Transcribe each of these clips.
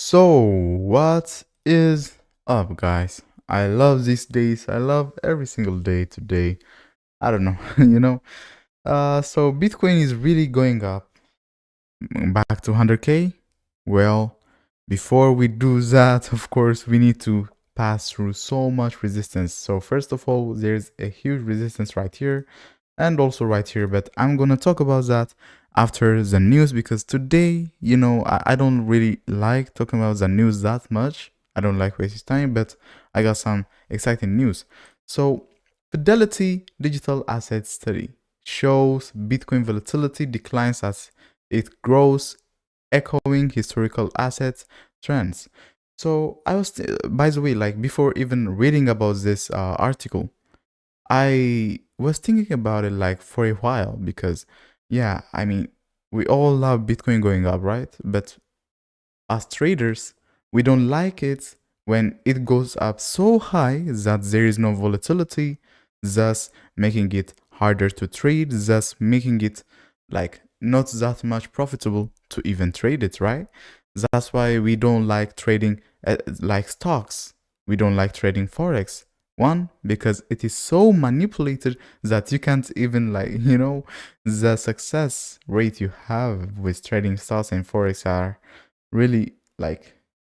So, what is up, guys? I love these days. I love every single day today. I don't know, so Bitcoin is really going up back to 100K. Well, before we do that, of course, we need to pass through so much resistance. So, first of all, there's a huge resistance right here and also right here, but I'm gonna talk about that after the news because today, I don't really like talking about the news that much. I don't like wasting time, but I got some exciting news. So, Fidelity Digital Asset Study shows Bitcoin volatility declines as it grows, echoing historical asset trends. So, I was, by the way, like before even reading about this article, I was thinking about it like for a while because, yeah, I mean, we all love Bitcoin going up, right? But as traders, we don't like it when it goes up so high that there is no volatility, thus making it harder to trade, thus making it like not that much profitable to even trade it, right? That's why we don't like trading like stocks. We don't like trading Forex. One, because it is so manipulated that you can't even the success rate you have with trading stocks and Forex are really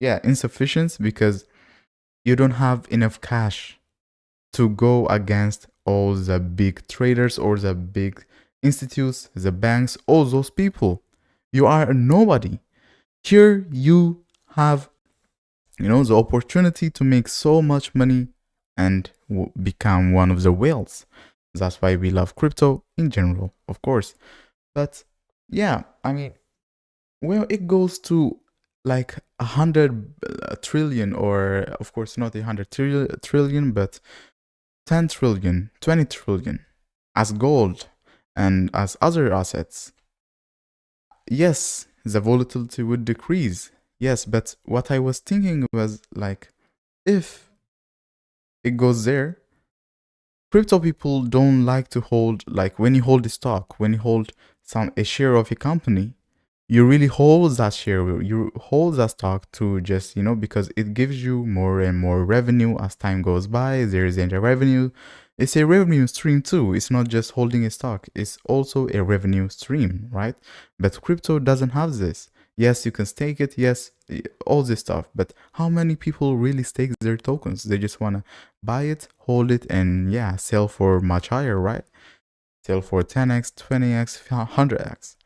insufficient because you don't have enough cash to go against all the big traders or the big institutes, the banks, all those people. You are a nobody. Here you have, the opportunity to make so much money and become one of the whales. That's why we love crypto in general, of course. But yeah, I mean, well, it goes to like 100 trillion, or of course not 100 trillion, but 10 trillion, 20 trillion as gold and as other assets. Yes, the volatility would decrease. Yes, but what I was thinking was like, if it goes there, crypto people don't like to hold, like when you hold a stock, when you hold a share of a company, you really hold that share, you hold that stock to just, because it gives you more and more revenue as time goes by. There is a revenue. It's a revenue stream too. It's not just holding a stock, it's also a revenue stream, right? But crypto doesn't have this. Yes, you can stake it, yes, all this stuff, but how many people really stake their tokens? They just want to buy it, hold it, and yeah, sell for much higher, right? Sell for 10x, 20x, 100x.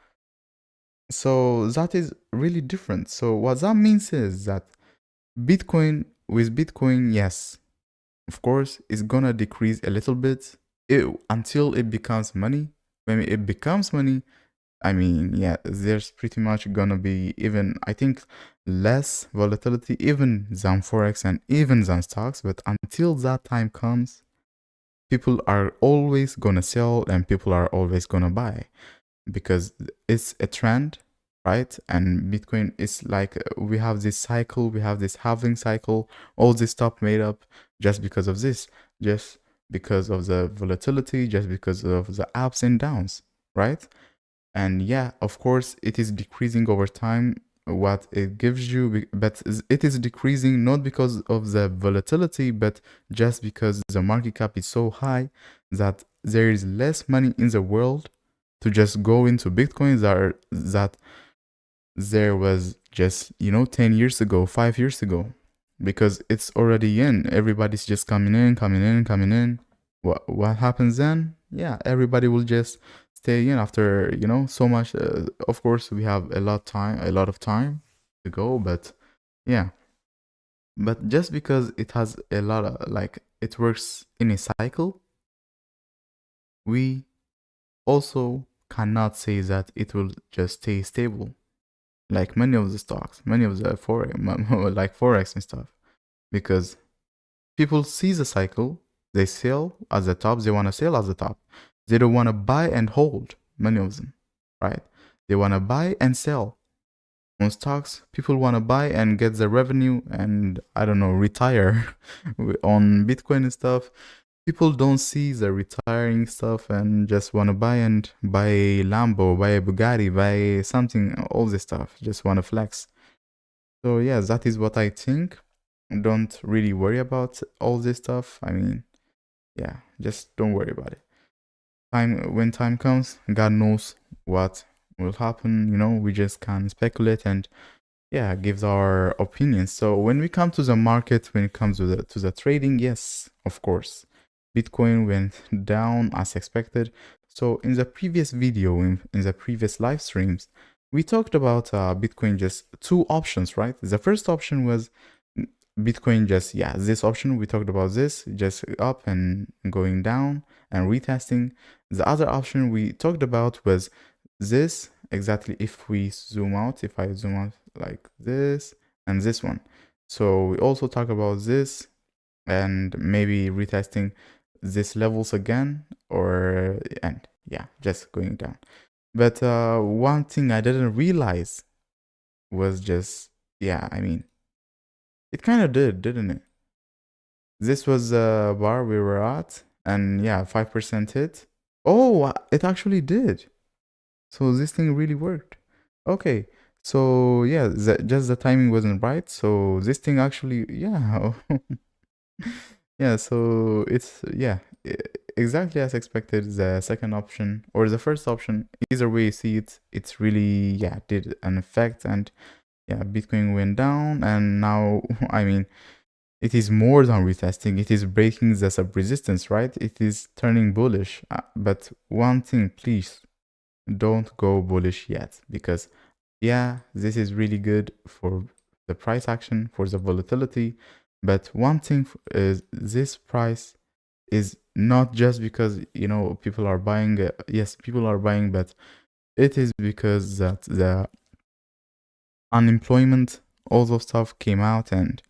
So that is really different. So what that means is that with Bitcoin, yes, of course, it's gonna decrease a little bit until it becomes money. When it becomes money, I mean, yeah, there's pretty much gonna be even, I think, less volatility even than Forex and even than stocks. But until that time comes, people are always gonna sell and people are always gonna buy because it's a trend, right? And Bitcoin is like we have this cycle, we have this halving cycle, all this stuff made up just because of this, just because of the volatility, just because of the ups and downs, right? And yeah, of course, it is decreasing over time what it gives you, but it is decreasing not because of the volatility, but just because the market cap is so high that there is less money in the world to just go into Bitcoin that there was just 10 years ago, 5 years ago, because it's already in. Everybody's just coming in. What happens then? Yeah, everybody will just stay in after so much. Of course, we have a lot of time to go, but yeah. But just because it has a lot of it works in a cycle, we also cannot say that it will just stay stable. Like many of the stocks, many of the like Forex and stuff, because people see the cycle, they sell at the top, they want to sell at the top. They don't want to buy and hold, many of them, right? They want to buy and sell. On stocks, people want to buy and get the revenue and, I don't know, retire. On Bitcoin and stuff, people don't see the retiring stuff and just want to buy a Lambo, buy a Bugatti, buy something, all this stuff, just want to flex. So yeah, that is what I think. Don't really worry about all this stuff. I mean, yeah, just don't worry about it. When time comes, God knows what will happen. We just can speculate and yeah, gives our opinions. So when we come to the market, when it comes to the trading, yes, of course, Bitcoin went down as expected. So in the previous video, in the previous live streams, we talked about Bitcoin just two options, right? The first option was Bitcoin just, yeah, this option, we talked about this, just up and going down and retesting. The other option we talked about was this, exactly. If we zoom out, if I zoom out like this and this one. So we also talk about this and maybe retesting these levels again, and yeah, just going down. But one thing I didn't realize was just, yeah, I mean, it kind of didn't it? This was the bar we were at, and yeah, 5% hit. Oh, it actually did. So this thing really worked. Okay, so yeah, just the timing wasn't right. So this thing actually, yeah, yeah. So it's yeah, exactly as expected. The second option or the first option, either way you see it, it's really yeah did an effect, and yeah, Bitcoin went down, and now I mean it is more than retesting. It is breaking the sub resistance, right? It is turning bullish. But one thing, please don't go bullish yet, because yeah, this is really good for the price action, for the volatility. But one thing is this price is not just because people are buying. Yes, people are buying, but it is because that the unemployment, all those stuff came out, and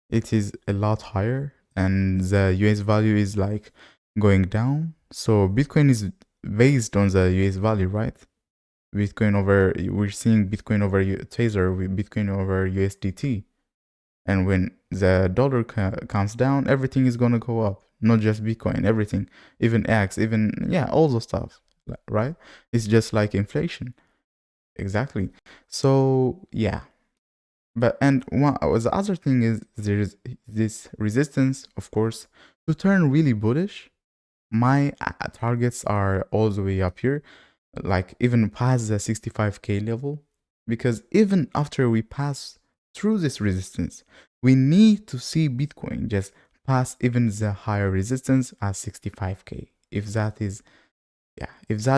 it is a lot higher, and the US value is like going down. So Bitcoin is based on the US value, right? We're seeing Bitcoin over Tether, with Bitcoin over USDT. And when the dollar comes down, everything is gonna go up. Not just Bitcoin, everything, even X, even yeah, all those stuff, right? It's just like inflation, exactly. So yeah, but and the other thing is there is this resistance, of course, to turn really bullish. My targets are all the way up here, like even past the 65k level, because even after we pass through this resistance, we need to see Bitcoin just pass even the higher resistance at 65k. If that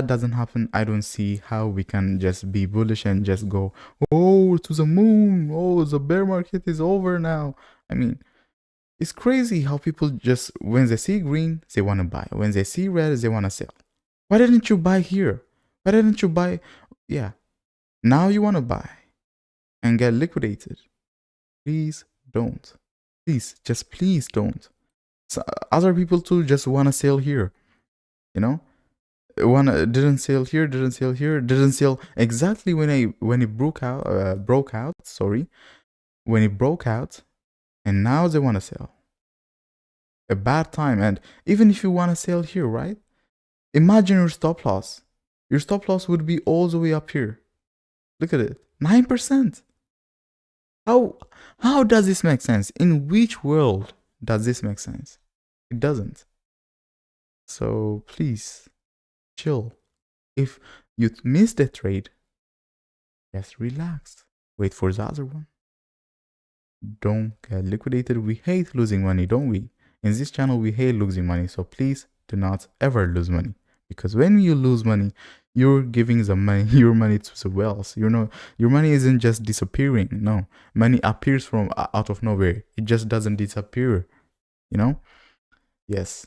doesn't happen, I don't see how we can just be bullish and just go, oh, to the moon. Oh, the bear market is over now. I mean, it's crazy how people just, when they see green, they want to buy. When they see red, they want to sell. Why didn't you buy here? Why didn't you buy? Yeah, now you want to buy and get liquidated. Please don't. Please, just please don't. So, other people too just want to sell here, you know? One didn't sell here, didn't sell exactly when it broke out. Sorry, when it broke out, and now they want to sell. A bad time. And even if you want to sell here, right? Imagine your stop loss. Your stop loss would be all the way up here. Look at it, 9%. How does this make sense? In which world does this make sense? It doesn't. So please chill. If you miss the trade, just relax. Wait for the other one. Don't get liquidated. We hate losing money, don't we? In this channel, we hate losing money. So please do not ever lose money. Because when you lose money, you're giving your money to the wells. Your money isn't just disappearing. No, money appears from out of nowhere. It just doesn't disappear. Yes.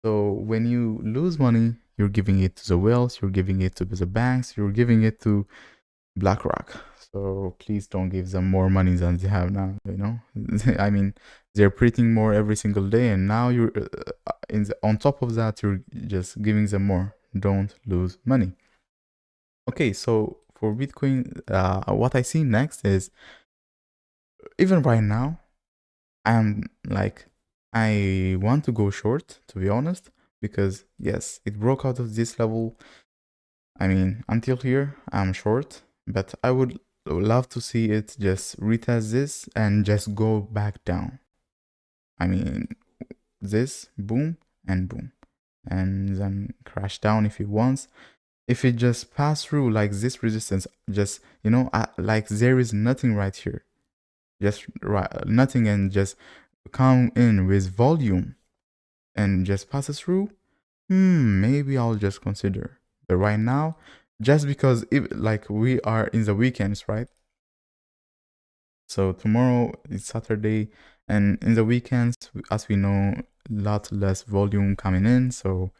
So when you lose money, you're giving it to the wells. You're giving it to the banks. You're giving it to BlackRock. So please don't give them more money than they have now. I mean, they're printing more every single day, and now you're on top of that, you're just giving them more. Don't lose money. Okay, so for Bitcoin, what I see next is, even right now, I'm like, I want to go short, to be honest, because yes, it broke out of this level. I mean, until here, I'm short, but I would love to see it just retest this and just go back down. I mean, this, boom, and boom. And then crash down if it wants. If it just pass through like this resistance, just, you know, like there is nothing right here. Just nothing, and just come in with volume and just pass it through, maybe I'll just consider. But right now, just because like we are in the weekends, right? So tomorrow is Saturday, and in the weekends, as we know, lot less volume coming in. So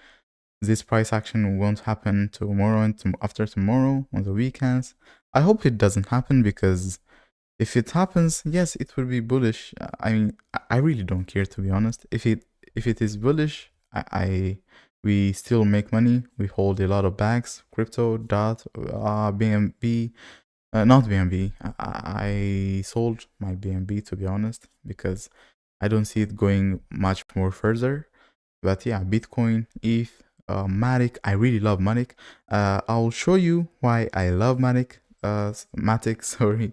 this price action won't happen tomorrow and after tomorrow on the weekends. I hope it doesn't happen, because if it happens, yes, it will be bullish. I mean, I really don't care, to be honest. If it is bullish, we still make money. We hold a lot of bags, crypto, DOT, BNB, not BNB. I sold my BNB, to be honest, because I don't see it going much more further. But yeah, Bitcoin, ETH, Matic. I really love Matic. I'll show you why I love Matic. Matic, sorry.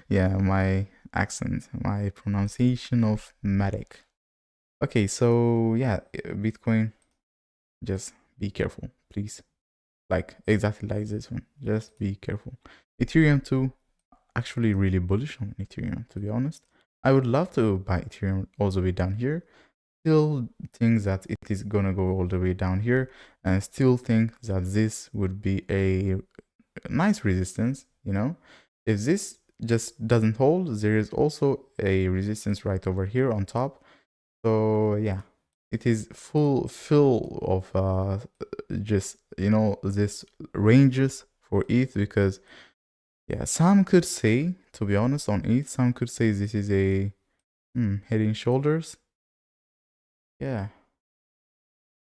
Yeah, my accent, my pronunciation of Matic. Okay, so yeah, Bitcoin, just be careful, please. Like exactly like this one, just be careful. Ethereum too, actually really bullish on Ethereum, to be honest. I would love to buy Ethereum all the way down here. Still think that it is gonna go all the way down here, and still think that this would be a nice resistance, you know. If this just doesn't hold, there is also a resistance right over here on top. So yeah, it is full of just, you know, this ranges for ETH, because yeah, some could say, to be honest, on ETH, some could say this is a head and shoulders. Yeah.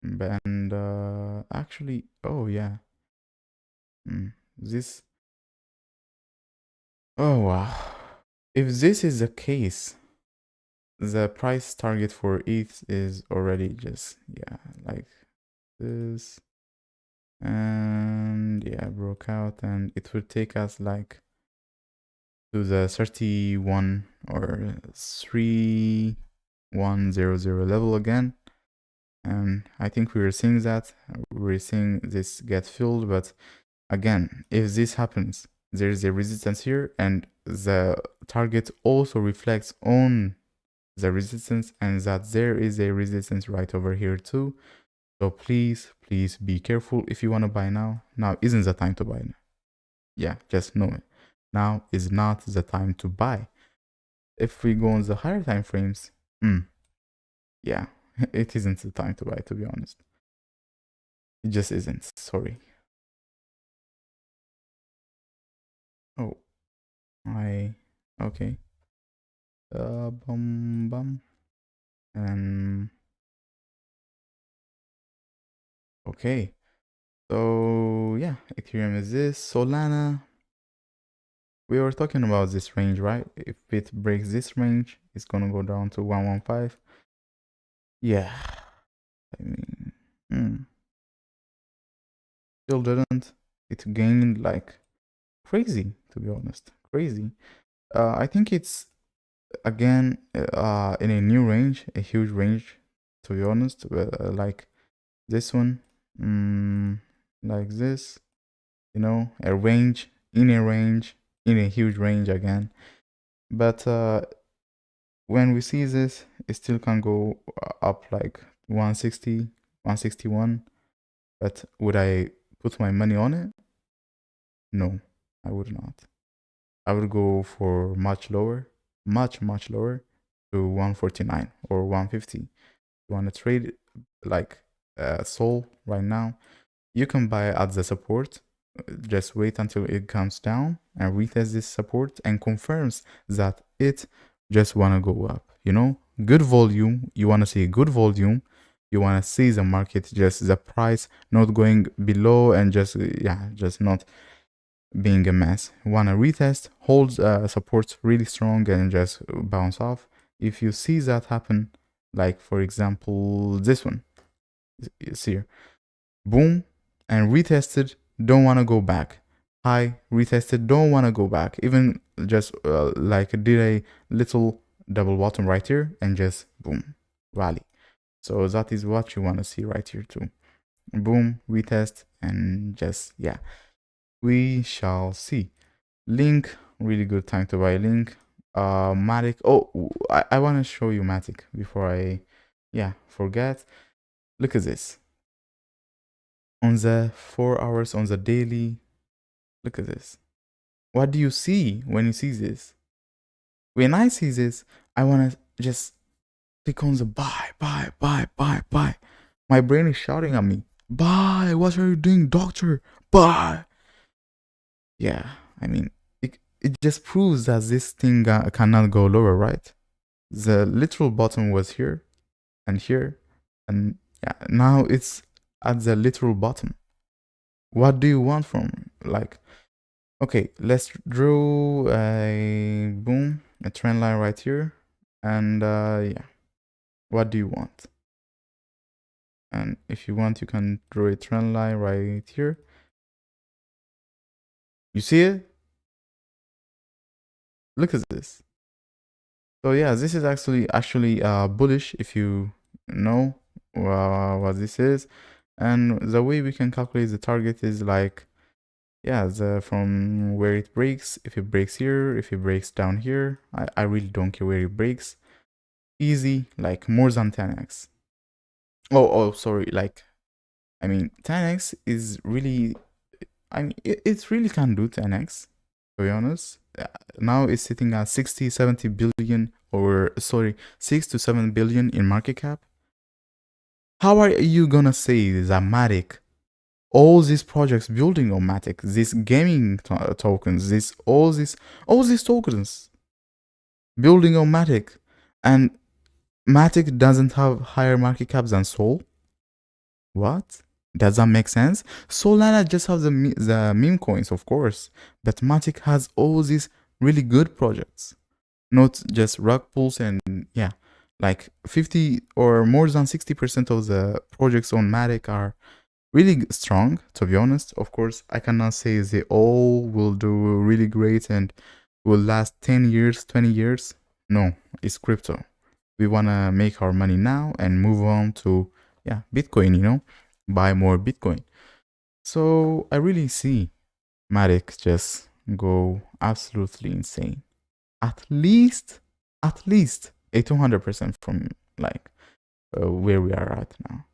And actually, oh yeah. This, oh wow. If this is the case, the price target for ETH is already just, yeah, like this. And yeah, broke out, and it would take us like to the 31 or 3100 level again. And I think we were seeing that. We're seeing this get filled, but again, if this happens, there is a resistance here, and the target also reflects on the resistance, and that there is a resistance right over here too. So please be careful. If you want to buy now isn't the time to buy now. Yeah, just know it. Now is not the time to buy. If we go on the higher time frames, yeah, it isn't the time to buy, to be honest. It just isn't. Sorry. Oh, okay. Bum. And okay. So yeah, Ethereum is this. Solana. We were talking about this range, right? If it breaks this range, it's gonna go down to 115. Yeah. I mean, still didn't. It gained like crazy, to be honest. Crazy. I think it's again in a new range, a huge range, to be honest. Like this one, like this, you know, a range, in a huge range again. But when we see this, it still can go up like 160, 161. But would I put my money on it? No, I would not. I would go for much lower, much lower, to 149 or 150. You want to trade like Sol right now, you can buy at the support. Just wait until it comes down and retest this support and confirms that it just want to go up. You know, good volume. You want to see good volume. You want to see the market, just the price not going below, and just just not being a mess. Want to retest, hold support really strong, and just bounce off. If you see that happen, like for example this one is here, boom, and retested, don't want to go back. high, retested, don't want to go back, even just like did a little double bottom right here and just boom, rally. So that is what you want to see right here too. Boom, retest, and just, yeah, we shall see. Link, really good time to buy Link. Matic, oh, I want to show you Matic before I, yeah, forget. Look at this. On the 4 hours, on the daily, look at this. What do you see when you see this? When I see this, I want to just click on the buy, buy, buy, buy, buy. My brain is shouting at me, buy, what are you doing, doctor? Buy. Yeah, I mean, it just proves that this thing cannot go lower, right? The literal bottom was here and here, and yeah, now it's at the literal bottom. What do you want from me? Like, okay, let's draw a boom, a trend line right here, and yeah, what do you want? And if you want, you can draw a trend line right here. You see it? Look at this. So yeah, this is actually bullish if you know what this is. And the way we can calculate the target is like, yeah, from where it breaks. If it breaks here, if it breaks down here, I really don't care where it breaks. Easy, like more than 10x. Oh, sorry, like, I mean, 10x is really, I mean, it really can do 10x, to be honest. Now it's sitting at 60, 70 billion, or sorry, 6 to 7 billion in market cap. How are you gonna say that Matic, all these projects building on Matic, these gaming tokens, all these tokens building on Matic, and Matic doesn't have higher market cap than Sol? What? Does that make sense? Solana just has the meme coins, of course, but Matic has all these really good projects, not just rug pulls, and yeah, like 50 or more than 60% of the projects on Matic are really strong, to be honest. Of course, I cannot say they all will do really great and will last 10 years, 20 years. No, it's crypto. We want to make our money now and move on to, yeah, Bitcoin, you know, buy more Bitcoin. So I really see Matic just go absolutely insane. At least a 200% from like where we are at now.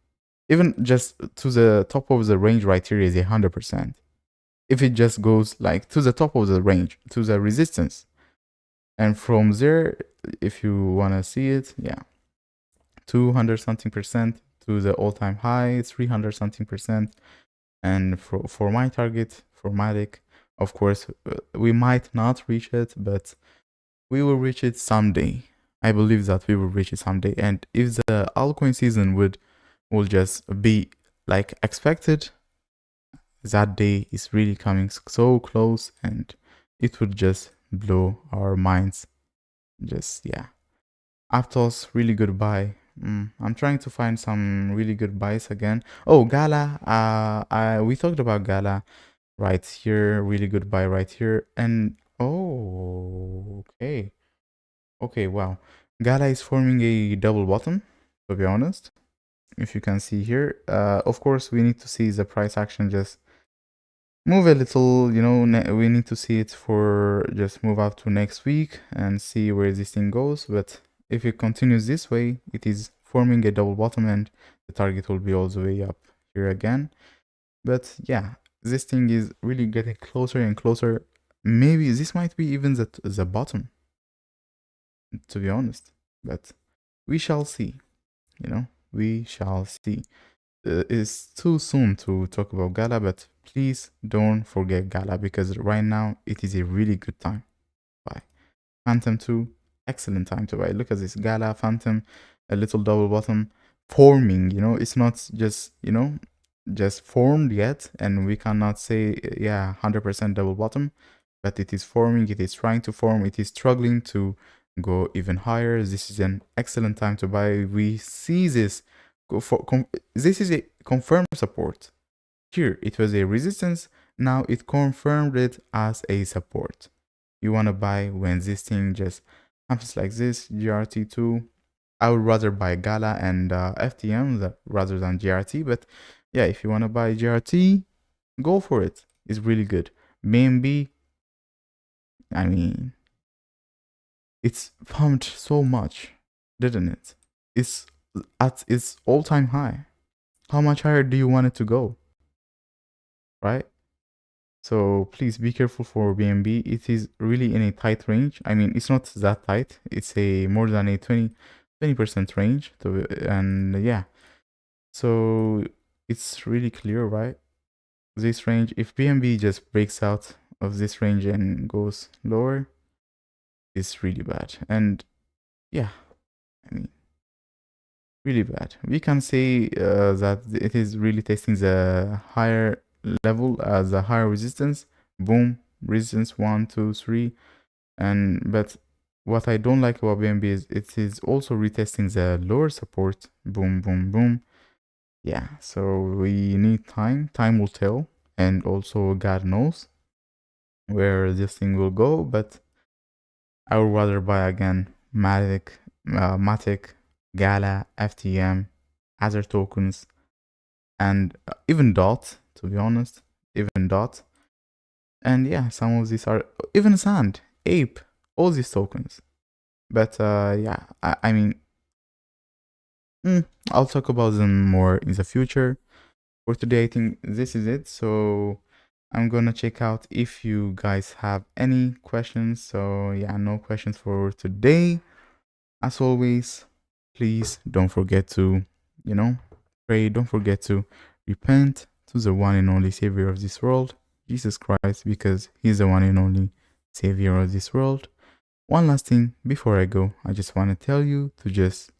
Even just to the top of the range right here is 100%. If it just goes like to the top of the range, to the resistance, and from there, if you want to see it, yeah, 200 something percent to the all-time high, 300 something percent. And for my target, for Matic, of course, we might not reach it, but we will reach it someday. I believe that we will reach it someday. And if the altcoin season will just be like expected, that day is really coming so close, and it would just blow our minds. Just, yeah. Aptos, really good buy. I'm trying to find some really good buys again. Oh, Gala. We talked about Gala right here. Really good buy right here. And oh, okay. Okay, wow. Gala is forming a double bottom, to be honest. If you can see here. Of course, we need to see the price action just move a little, you know, we need to see it for just move up to next week and see where this thing goes. But if it continues this way, it is forming a double bottom and the target will be all the way up here again. But yeah, this thing is really getting closer and closer. Maybe this might be even the bottom, to be honest. But we shall see, you know, we shall see. It's too soon to talk about Gala, but please don't forget Gala, because right now it is a really good time to buy. Phantom 2, excellent time to buy. Look at this Gala, Phantom, a little double bottom forming, you know, it's not just, you know, just formed yet, and we cannot say, yeah, 100% double bottom, but it is forming, it is trying to form, it is struggling to go even higher. This is an excellent time to buy. We see this this is a confirmed support. Here it was a resistance, Now it confirmed it as a support. You want to buy when this thing just happens like this, GRT2. I would rather buy Gala and FTM rather than GRT, but yeah, if you want to buy GRT, go for it. It's really good. BNB, I mean, it's pumped so much, didn't it? It's at its all-time high. How much higher do you want it to go? Right? So please be careful for BNB. It is really in a tight range. I mean, it's not that tight. It's a more than a 20% range. And yeah, so it's really clear, right? This range, if BNB just breaks out of this range and goes lower, it's really bad. And yeah, I mean, really bad. We can say that it is really testing the higher level as a higher resistance. Boom, resistance 1, 2, 3. And but what I don't like about BNB is it is also retesting the lower support. Boom, boom, boom. Yeah, so we need time. Time will tell, and also God knows where this thing will go. But I would rather buy again Matic, Gala, FTM, other tokens, and even DOT. To be honest, even DOT. And yeah, some of these are even Sand, Ape, all these tokens. But yeah, I mean, I'll talk about them more in the future. For today, I think this is it. So I'm gonna check out if you guys have any questions. So yeah, no questions for today. As always, please don't forget to, pray. Don't forget to repent to the one and only Savior of this world, Jesus Christ, because He's the one and only Savior of this world. One last thing before I go, I just want to tell you to just